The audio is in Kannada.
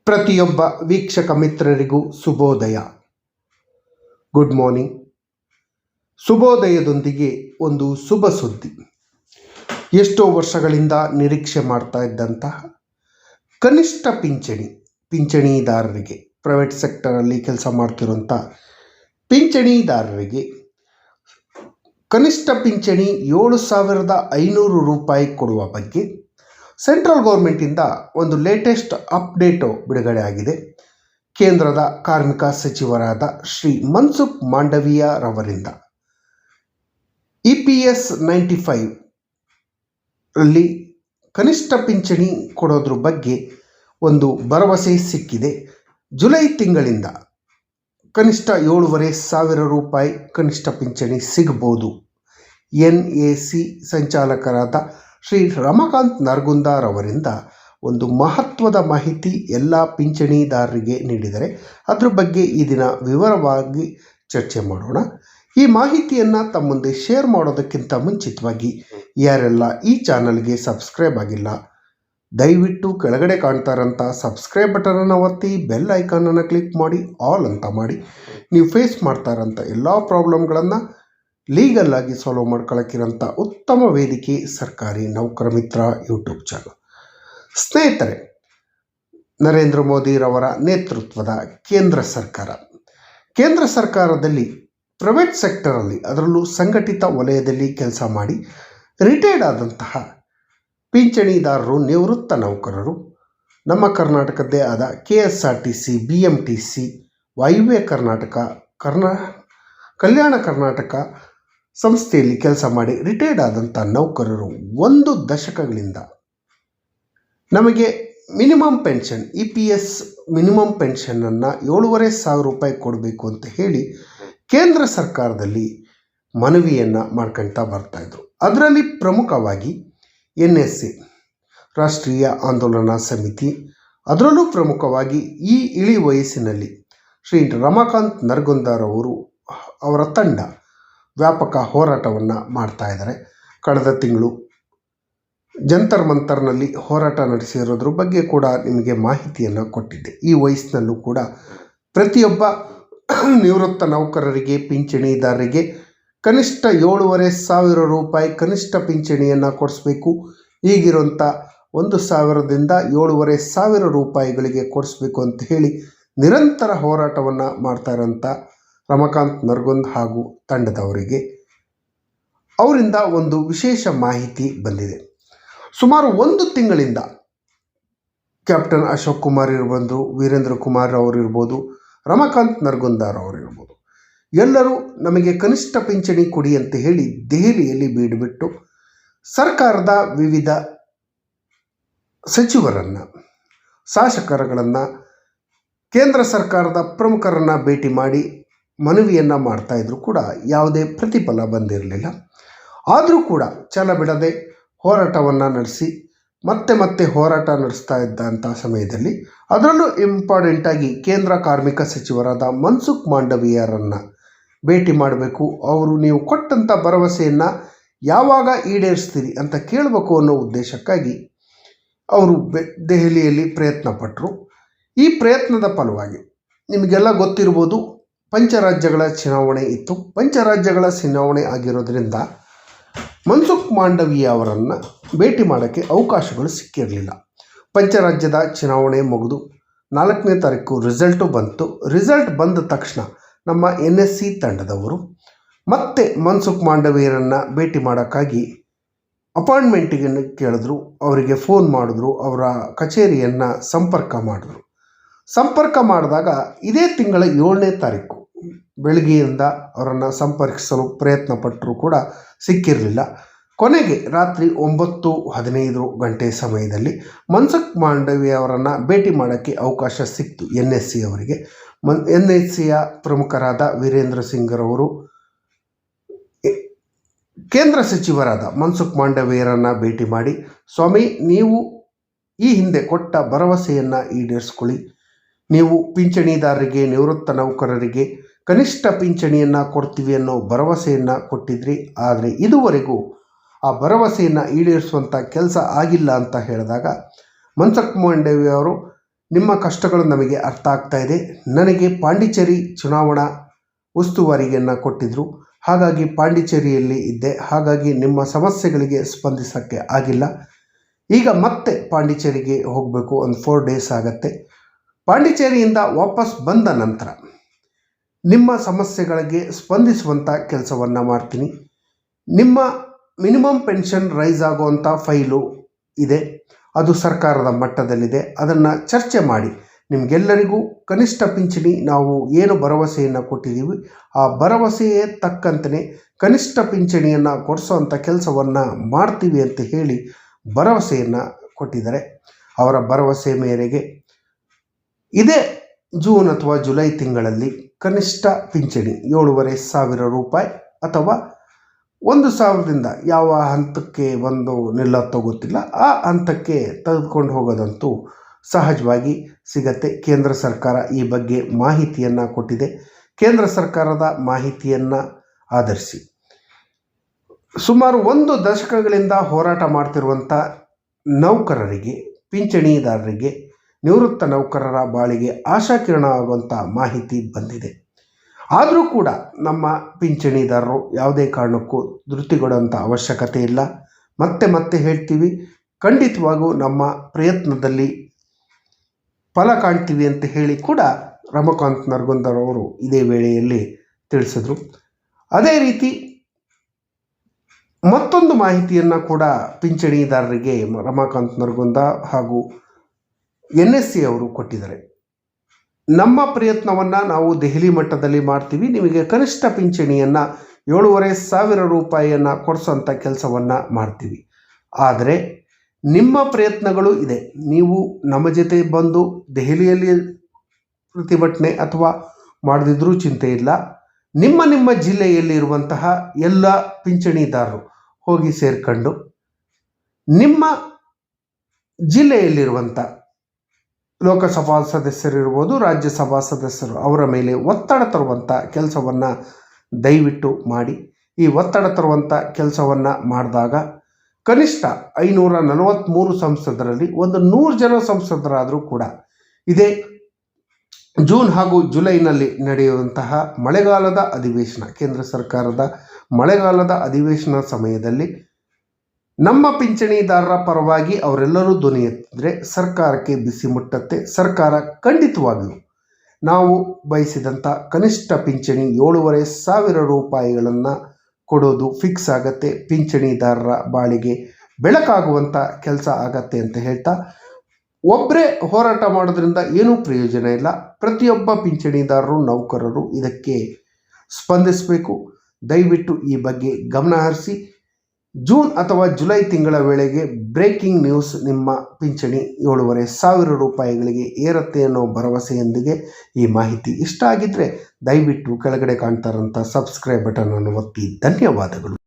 ಪ್ರತಿಯೊಬ್ಬ ವೀಕ್ಷಕ ಮಿತ್ರರಿಗೂ ಶುಭೋದಯ. Good morning. ಶುಭೋದಯದೊಂದಿಗೆ ಒಂದು ಶುಭ ಸುದ್ದಿ. ಎಷ್ಟೋ ವರ್ಷಗಳಿಂದ ನಿರೀಕ್ಷೆ ಮಾಡ್ತಾ ಇದ್ದಂತಹ ಕನಿಷ್ಠ ಪಿಂಚಣಿದಾರರಿಗೆ, ಪ್ರೈವೇಟ್ ಸೆಕ್ಟರಲ್ಲಿ ಕೆಲಸ ಮಾಡ್ತಿರುವಂಥ ಪಿಂಚಣಿದಾರರಿಗೆ ಕನಿಷ್ಠ ಪಿಂಚಣಿ 7,500 ರೂಪಾಯಿ ಕೊಡುವ ಬಗ್ಗೆ ಸೆಂಟ್ರಲ್ ಗೌರ್ಮೆಂಟಿಂದ ಒಂದು ಲೇಟೆಸ್ಟ್ ಅಪ್ಡೇಟು ಬಿಡುಗಡೆ ಆಗಿದೆ. ಕೇಂದ್ರದ ಕಾರ್ಮಿಕ ಸಚಿವರಾದ ಶ್ರೀ ಮನ್ಸುಖ್ ಮಾಂಡವಿಯಾ ರವರಿಂದ EPS 95 ರಲ್ಲಿ ಕನಿಷ್ಠ ಪಿಂಚಣಿ ಕೊಡೋದ್ರ ಬಗ್ಗೆ ಒಂದು ಭರವಸೆ ಸಿಕ್ಕಿದೆ. ಜುಲೈ ತಿಂಗಳಿಂದ ಕನಿಷ್ಠ 7,500 ರೂಪಾಯಿ ಕನಿಷ್ಠ ಪಿಂಚಣಿ ಸಿಗಬಹುದು. NAC ಸಂಚಾಲಕರಾದ ಶ್ರೀ ರಮಾಕಾಂತ್ ನರಗುಂದಾರ್ ಅವರಿಂದ ಒಂದು ಮಹತ್ವದ ಮಾಹಿತಿ ಎಲ್ಲ ಪಿಂಚಣಿದಾರರಿಗೆ ನೀಡಿದರೆ ಅದರ ಬಗ್ಗೆ ಈ ದಿನ ವಿವರವಾಗಿ ಚರ್ಚೆ ಮಾಡೋಣ. ಈ ಮಾಹಿತಿಯನ್ನು ತಮ್ಮ ಮುಂದೆ ಶೇರ್ ಮಾಡೋದಕ್ಕಿಂತ ಮುಂಚಿತವಾಗಿ ಯಾರೆಲ್ಲ ಈ ಚಾನಲ್ಗೆ ಸಬ್ಸ್ಕ್ರೈಬ್ ಆಗಿಲ್ಲ, ದಯವಿಟ್ಟು ಕೆಳಗಡೆ ಕಾಣ್ತಾರಂಥ ಸಬ್ಸ್ಕ್ರೈಬ್ ಬಟನನ್ನು ಒತ್ತಿ, ಬೆಲ್ ಐಕಾನನ್ನು ಕ್ಲಿಕ್ ಮಾಡಿ, ಆಲ್ ಅಂತ ಮಾಡಿ. ನೀವು ಫೇಸ್ ಮಾಡ್ತಾರಂಥ ಎಲ್ಲ ಪ್ರಾಬ್ಲಮ್ಗಳನ್ನು ಲೀಗಲ್ ಆಗಿ ಸಾಲ್ವ್ ಮಾಡ್ಕೊಳ್ಳೋಕ್ಕಿರೋಂಥ ಉತ್ತಮ ವೇದಿಕೆ ಸರ್ಕಾರಿ ನೌಕರ ಮಿತ್ರ ಯೂಟ್ಯೂಬ್ ಚಾನಲ್. ಸ್ನೇಹಿತರೆ, ನರೇಂದ್ರ ಮೋದಿರವರ ನೇತೃತ್ವದ ಕೇಂದ್ರ ಸರ್ಕಾರದಲ್ಲಿ ಪ್ರೈವೇಟ್ ಸೆಕ್ಟರಲ್ಲಿ, ಅದರಲ್ಲೂ ಸಂಘಟಿತ ವಲಯದಲ್ಲಿ ಕೆಲಸ ಮಾಡಿ ರಿಟೈರ್ಡ್ ಆದಂತಹ ಪಿಂಚಣಿದಾರರು, ನಿವೃತ್ತ ನೌಕರರು, ನಮ್ಮ ಕರ್ನಾಟಕದ್ದೇ ಆದ KSRTC, BMTC, ವಾಯುವ್ಯ ಕರ್ನಾಟಕ, ಕಲ್ಯಾಣ ಕರ್ನಾಟಕ ಸಂಸ್ಥೆಯಲ್ಲಿ ಕೆಲಸ ಮಾಡಿ ರಿಟೈರ್ಡ್ ಆದಂಥ ನೌಕರರು 1 ದಶಕಗಳಿಂದ ನಮಗೆ ಮಿನಿಮಮ್ ಪೆನ್ಷನ್ EPS ಮಿನಿಮಮ್ ಪೆನ್ಷನನ್ನು 7,500 ರೂಪಾಯಿ ಕೊಡಬೇಕು ಅಂತ ಹೇಳಿ ಕೇಂದ್ರ ಸರ್ಕಾರದಲ್ಲಿ ಮನವಿಯನ್ನು ಮಾಡ್ಕೊಳ್ತಾ ಬರ್ತಾಯಿದ್ರು. ಅದರಲ್ಲಿ ಪ್ರಮುಖವಾಗಿ NSA ರಾಷ್ಟ್ರೀಯ ಆಂದೋಲನ ಸಮಿತಿ, ಅದರಲ್ಲೂ ಪ್ರಮುಖವಾಗಿ ಈ ಇಳಿ ವಯಸ್ಸಿನಲ್ಲಿ ಶ್ರೀ ರಮಾಕಾಂತ್ ನರಗುಂದಾರ್ ಅವರ ತಂಡ ವ್ಯಾಪಕ ಹೋರಾಟವನ್ನು ಮಾಡ್ತಾ ಇದ್ದಾರೆ. ಕಳೆದ ತಿಂಗಳು ಜಂತರ್ ಮಂತರ್ನಲ್ಲಿ ಹೋರಾಟ ನಡೆಸಿರೋದ್ರ ಬಗ್ಗೆ ಕೂಡ ನಿಮಗೆ ಮಾಹಿತಿಯನ್ನು ಕೊಟ್ಟಿದ್ದೆ. ಈ ವಯಸ್ಸಿನಲ್ಲೂ ಕೂಡ ಪ್ರತಿಯೊಬ್ಬ ನಿವೃತ್ತ ನೌಕರರಿಗೆ, ಪಿಂಚಣಿದಾರರಿಗೆ ಕನಿಷ್ಠ 7,500 ರೂಪಾಯಿ ಕನಿಷ್ಠ ಪಿಂಚಣಿಯನ್ನು ಕೊಡಿಸ್ಬೇಕು. ಈಗಿರುವಂಥ 1,000ದಿಂದ 7,500 ರೂಪಾಯಿಗಳಿಗೆ ಕೊಡಿಸ್ಬೇಕು ಅಂತ ಹೇಳಿ ನಿರಂತರ ಹೋರಾಟವನ್ನು ಮಾಡ್ತಾ ಇರೋಂಥ ರಮಾಕಾಂತ್ ನರಗುಂದ್ ಹಾಗೂ ತಂಡದವರಿಗೆ ಅವರಿಂದ ಒಂದು ವಿಶೇಷ ಮಾಹಿತಿ ಬಂದಿದೆ. ಸುಮಾರು 1 ತಿಂಗಳಿಂದ ಕ್ಯಾಪ್ಟನ್ ಅಶೋಕ್ ಕುಮಾರ್ ಇರ್ಬೋದು, ವೀರೇಂದ್ರ ಕುಮಾರ್ ಅವರಿರ್ಬೋದು, ರಮಾಕಾಂತ್ ನರಗುಂದಾರ್ ಅವರಿರ್ಬೋದು, ಎಲ್ಲರೂ ನಮಗೆ ಕನಿಷ್ಠ ಪಿಂಚಣಿ ಕೊಡಿ ಅಂತ ಹೇಳಿ ದೆಹಲಿಯಲ್ಲಿ ಬೀಡುಬಿಟ್ಟು ಸರ್ಕಾರದ ವಿವಿಧ ಸಚಿವರನ್ನು, ಶಾಸಕರುಗಳನ್ನು, ಕೇಂದ್ರ ಸರ್ಕಾರದ ಪ್ರಮುಖರನ್ನು ಭೇಟಿ ಮಾಡಿ ಮನವಿಯನ್ನು ಮಾಡ್ತಾಯಿದ್ರು ಕೂಡ ಯಾವುದೇ ಪ್ರತಿಫಲ ಬಂದಿರಲಿಲ್ಲ. ಆದರೂ ಕೂಡ ಛಲ ಬಿಡದೆ ಹೋರಾಟವನ್ನು ನಡೆಸಿ ಮತ್ತೆ ಹೋರಾಟ ನಡೆಸ್ತಾ ಇದ್ದಂಥ ಸಮಯದಲ್ಲಿ, ಅದರಲ್ಲೂ ಇಂಪಾರ್ಟೆಂಟಾಗಿ ಕೇಂದ್ರ ಕಾರ್ಮಿಕ ಸಚಿವರಾದ ಮನ್ಸುಖ್ ಮಾಂಡವಿಯಾರನ್ನು ಭೇಟಿ ಮಾಡಬೇಕು, ಅವರು ನೀವು ಕೊಟ್ಟಂಥ ಭರವಸೆಯನ್ನು ಯಾವಾಗ ಈಡೇರಿಸ್ತೀರಿ ಅಂತ ಕೇಳಬೇಕು ಅನ್ನೋ ಉದ್ದೇಶಕ್ಕಾಗಿ ಅವರು ದೆಹಲಿಯಲ್ಲಿ ಪ್ರಯತ್ನ ಪಟ್ಟರು. ಈ ಪ್ರಯತ್ನದ ಫಲವಾಗಿ ನಿಮಗೆಲ್ಲ ಗೊತ್ತಿರ್ಬೋದು, ಪಂಚರಾಜ್ಯಗಳ ಚುನಾವಣೆ ಇತ್ತು. ಪಂಚರಾಜ್ಯಗಳ ಚುನಾವಣೆ ಆಗಿರೋದ್ರಿಂದ ಮನ್ಸುಖ್ ಮಾಂಡವಿಯಾ ಅವರನ್ನು ಭೇಟಿ ಮಾಡೋಕ್ಕೆ ಅವಕಾಶಗಳು ಸಿಕ್ಕಿರಲಿಲ್ಲ. ಪಂಚರಾಜ್ಯದ ಚುನಾವಣೆ ಮುಗಿದು 4ನೇ ತಾರೀಕು ರಿಸಲ್ಟು ಬಂತು. ರಿಸಲ್ಟ್ ಬಂದ ತಕ್ಷಣ ನಮ್ಮ NSC ತಂಡದವರು ಮತ್ತೆ ಮನ್ಸುಖ್ ಮಾಂಡವಿಯರನ್ನು ಭೇಟಿ ಮಾಡೋಕ್ಕಾಗಿ ಅಪಾಯಿಂಟ್ಮೆಂಟಿಗೆ ಕೇಳಿದ್ರು. ಅವರಿಗೆ ಫೋನ್ ಮಾಡಿದ್ರು, ಅವರ ಕಚೇರಿಯನ್ನು ಸಂಪರ್ಕ ಮಾಡಿದಾಗ ಇದೇ ತಿಂಗಳ 7ನೇ ತಾರೀಕು ಬೆಳಗ್ಗೆಯಿಂದ ಅವರನ್ನು ಸಂಪರ್ಕಿಸಲು ಪ್ರಯತ್ನ ಪಟ್ಟರೂ ಕೂಡ ಸಿಕ್ಕಿರಲಿಲ್ಲ. ಕೊನೆಗೆ ರಾತ್ರಿ 9:15 ಗಂಟೆ ಸಮಯದಲ್ಲಿ ಮನ್ಸುಖ್ ಮಾಂಡವಿಯಾ ಅವರನ್ನು ಭೇಟಿ ಮಾಡೋಕ್ಕೆ ಅವಕಾಶ ಸಿಕ್ತು NSC ಅವರಿಗೆ. NSCಯ ಪ್ರಮುಖರಾದ ವೀರೇಂದ್ರ ಸಿಂಗ್ರವರು ಕೇಂದ್ರ ಸಚಿವರಾದ ಮನ್ಸುಖ್ ಮಾಂಡವಿಯರನ್ನು ಭೇಟಿ ಮಾಡಿ, ಸ್ವಾಮಿ, ನೀವು ಈ ಹಿಂದೆ ಕೊಟ್ಟ ಭರವಸೆಯನ್ನು ಈಡೇರಿಸ್ಕೊಳ್ಳಿ. ನೀವು ಪಿಂಚಣಿದಾರರಿಗೆ, ನಿವೃತ್ತ ನೌಕರರಿಗೆ ಕನಿಷ್ಠ ಪಿಂಚಣಿಯನ್ನು ಕೊಡ್ತೀವಿ ಅನ್ನೋ ಭರವಸೆಯನ್ನು ಕೊಟ್ಟಿದ್ರಿ. ಆದರೆ ಇದುವರೆಗೂ ಆ ಭರವಸೆಯನ್ನು ಈಡೇರಿಸುವಂಥ ಕೆಲಸ ಆಗಿಲ್ಲ ಅಂತ ಹೇಳಿದಾಗ ಮನ್ಸುಖ್ ಮಾಂಡವಿಯಾ ಅವರು ನಿಮ್ಮ ಕಷ್ಟಗಳು ನಮಗೆ ಅರ್ಥ ಆಗ್ತಾ ಇದೆ. ನನಗೆ ಪಾಂಡಿಚೇರಿ ಚುನಾವಣಾ ಉಸ್ತುವಾರಿಯನ್ನು ಕೊಟ್ಟಿದ್ದರು, ಹಾಗಾಗಿ ಪಾಂಡಿಚೇರಿಯಲ್ಲಿ ಇದ್ದೆ. ಹಾಗಾಗಿ ನಿಮ್ಮ ಸಮಸ್ಯೆಗಳಿಗೆ ಸ್ಪಂದಿಸೋಕ್ಕೆ ಆಗಿಲ್ಲ. ಈಗ ಮತ್ತೆ ಪಾಂಡಿಚೇರಿಗೆ ಹೋಗಬೇಕು, ಒಂದು 4 ಡೇಸ್ ಆಗುತ್ತೆ. ಪಾಂಡಿಚೇರಿಯಿಂದ ವಾಪಸ್ ಬಂದ ನಂತರ ನಿಮ್ಮ ಸಮಸ್ಯೆಗಳಿಗೆ ಸ್ಪಂದಿಸುವಂಥ ಕೆಲಸವನ್ನು ಮಾಡ್ತೀನಿ. ನಿಮ್ಮ ಮಿನಿಮಮ್ ಪೆನ್ಷನ್ ರೈಸ್ ಆಗುವಂಥ ಫೈಲು ಇದೆ, ಅದು ಸರ್ಕಾರದ ಮಟ್ಟದಲ್ಲಿದೆ. ಅದನ್ನು ಚರ್ಚೆ ಮಾಡಿ ನಿಮಗೆಲ್ಲರಿಗೂ ಕನಿಷ್ಠ ಪಿಂಚಣಿ ನಾವು ಏನು ಭರವಸೆಯನ್ನು ಕೊಟ್ಟಿದ್ದೀವಿ ಆ ಭರವಸೆಯೇ ತಕ್ಕಂತೆ ಕನಿಷ್ಠ ಪಿಂಚಣಿಯನ್ನು ಕೊಡಿಸೋವಂಥ ಕೆಲಸವನ್ನು ಮಾಡ್ತೀವಿ ಅಂತ ಹೇಳಿ ಭರವಸೆಯನ್ನು ಕೊಟ್ಟಿದ್ದಾರೆ. ಅವರ ಭರವಸೆ ಮೇರೆಗೆ ಇದೇ ಜೂನ್ ಅಥವಾ ಜುಲೈ ತಿಂಗಳಲ್ಲಿ ಕನಿಷ್ಠ ಪಿಂಚಣಿ 7,500 ರೂಪಾಯಿ ಅಥವಾ 1,000ದಿಂದ ಯಾವ ಹಂತಕ್ಕೆ ಒಂದು ನಿಲ್ಲತ್ತೋ ಗೊತ್ತಿಲ್ಲ, ಆ ಹಂತಕ್ಕೆ ತೆಗೆದುಕೊಂಡು ಹೋಗೋದಂತೂ ಸಹಜವಾಗಿ ಸಿಗತ್ತೆ. ಕೇಂದ್ರ ಸರ್ಕಾರ ಈ ಬಗ್ಗೆ ಮಾಹಿತಿಯನ್ನು ಕೊಟ್ಟಿದೆ. ಕೇಂದ್ರ ಸರ್ಕಾರದ ಮಾಹಿತಿಯನ್ನು ಆಧರಿಸಿ ಸುಮಾರು 1 ದಶಕಗಳಿಂದ ಹೋರಾಟ ಮಾಡ್ತಿರುವಂಥ ನೌಕರರಿಗೆ, ಪಿಂಚಣಿದಾರರಿಗೆ, ನಿವೃತ್ತ ನೌಕರರ ಬಾಳಿಗೆ ಆಶಾಕಿರಣ ಆಗುವಂಥ ಮಾಹಿತಿ ಬಂದಿದೆ. ಆದರೂ ಕೂಡ ನಮ್ಮ ಪಿಂಚಣಿದಾರರು ಯಾವುದೇ ಕಾರಣಕ್ಕೂ ಧೃತಿಗೊಳ್ಳುವಂಥ ಅವಶ್ಯಕತೆ ಇಲ್ಲ. ಮತ್ತೆ ಹೇಳ್ತೀವಿ, ಖಂಡಿತವಾಗೂ ನಮ್ಮ ಪ್ರಯತ್ನದಲ್ಲಿ ಫಲ ಕಾಣ್ತೀವಿ ಅಂತ ಹೇಳಿ ಕೂಡ ರಮಾಕಾಂತ್ ನರಗುಂದರವರು ಇದೇ ವೇಳೆಯಲ್ಲಿ ತಿಳಿಸಿದರು. ಅದೇ ರೀತಿ ಮತ್ತೊಂದು ಮಾಹಿತಿಯನ್ನು ಕೂಡ ಪಿಂಚಣಿದಾರರಿಗೆ ರಮಾಕಾಂತ್ ನರಗುಂದ ಹಾಗೂ NSC ಅವರು ಕೊಟ್ಟಿದ್ದಾರೆ. ನಮ್ಮ ಪ್ರಯತ್ನವನ್ನು ನಾವು ದೆಹಲಿ ಮಟ್ಟದಲ್ಲಿ ಮಾಡ್ತೀವಿ, ನಿಮಗೆ ಕನಿಷ್ಠ ಪಿಂಚಣಿಯನ್ನು 7,500 ರೂಪಾಯಿಯನ್ನು ಕೊಡಿಸೋಂಥ ಕೆಲಸವನ್ನು ಮಾಡ್ತೀವಿ. ಆದರೆ ನಿಮ್ಮ ಪ್ರಯತ್ನಗಳು ಇದೆ, ನೀವು ನಮ್ಮ ಜೊತೆ ಬಂದು ದೆಹಲಿಯಲ್ಲಿ ಪ್ರತಿಭಟನೆ ಅಥವಾ ಮಾಡದಿದ್ರೂ ಚಿಂತೆ ಇಲ್ಲ. ನಿಮ್ಮ ಜಿಲ್ಲೆಯಲ್ಲಿರುವಂತಹ ಎಲ್ಲ ಪಿಂಚಣಿದಾರರು ಹೋಗಿ ಸೇರ್ಕೊಂಡು ನಿಮ್ಮ ಜಿಲ್ಲೆಯಲ್ಲಿರುವಂಥ ಲೋಕಸಭಾ ಸದಸ್ಯರಿರ್ಬೋದು, ರಾಜ್ಯಸಭಾ ಸದಸ್ಯರು, ಅವರ ಮೇಲೆ ಒತ್ತಡ ತರುವಂಥ ಕೆಲಸವನ್ನು ದಯವಿಟ್ಟು ಮಾಡಿ. ಈ ಒತ್ತಡ ತರುವಂಥ ಕೆಲಸವನ್ನು ಮಾಡಿದಾಗ ಕನಿಷ್ಠ 543 ಸಂಸದರಲ್ಲಿ ಒಂದು 100 ಜನ ಸಂಸದರಾದರೂ ಕೂಡ ಇದೇ ಜೂನ್ ಹಾಗೂ ಜುಲೈನಲ್ಲಿ ನಡೆಯುವಂತಹ ಮಳೆಗಾಲದ ಅಧಿವೇಶನ, ಕೇಂದ್ರ ಸರ್ಕಾರದ ಮಳೆಗಾಲದ ಅಧಿವೇಶನ ಸಮಯದಲ್ಲಿ ನಮ್ಮ ಪಿಂಚಣಿದಾರರ ಪರವಾಗಿ ಅವರೆಲ್ಲರೂ ಧ್ವನಿ ಎತ್ತಿದ್ರೆ ಸರ್ಕಾರಕ್ಕೆ ಬಿಸಿ ಮುಟ್ಟತ್ತೆ. ಸರ್ಕಾರ ಖಂಡಿತವಾಗಿಯೂ ನಾವು ಬಯಸಿದಂಥ ಕನಿಷ್ಠ ಪಿಂಚಣಿ 7,500 ರೂಪಾಯಿಗಳನ್ನು ಕೊಡೋದು ಫಿಕ್ಸ್ ಆಗತ್ತೆ. ಪಿಂಚಣಿದಾರರ ಬಾಳಿಗೆ ಬೆಳಕಾಗುವಂಥ ಕೆಲಸ ಆಗತ್ತೆ ಅಂತ ಹೇಳ್ತಾ, ಒಬ್ಬರೇ ಹೋರಾಟ ಮಾಡೋದ್ರಿಂದ ಏನೂ ಪ್ರಯೋಜನ ಇಲ್ಲ. ಪ್ರತಿಯೊಬ್ಬ ಪಿಂಚಣಿದಾರರು, ನೌಕರರು ಇದಕ್ಕೆ ಸ್ಪಂದಿಸಬೇಕು. ದಯವಿಟ್ಟು ಈ ಬಗ್ಗೆ ಗಮನ ಹರಿಸಿ. ಜೂನ್ ಅಥವಾ ಜುಲೈ ತಿಂಗಳ ವೇಳೆಗೆ ಬ್ರೇಕಿಂಗ್ ನ್ಯೂಸ್, ನಿಮ್ಮ ಪಿಂಚಣಿ 7,500 ರೂಪಾಯಿಗಳಿಗೆ ಏರುತ್ತೆ ಅನ್ನೋ ಭರವಸೆಯೊಂದಿಗೆ ಈ ಮಾಹಿತಿ ಇಷ್ಟ ಆಗಿದ್ದರೆ ದಯವಿಟ್ಟು ಕೆಳಗಡೆ ಕಾಣ್ತಾ ಇರೋಂಥ ಸಬ್ಸ್ಕ್ರೈಬ್ ಬಟನನ್ನು ಒತ್ತಿ. ಧನ್ಯವಾದಗಳು.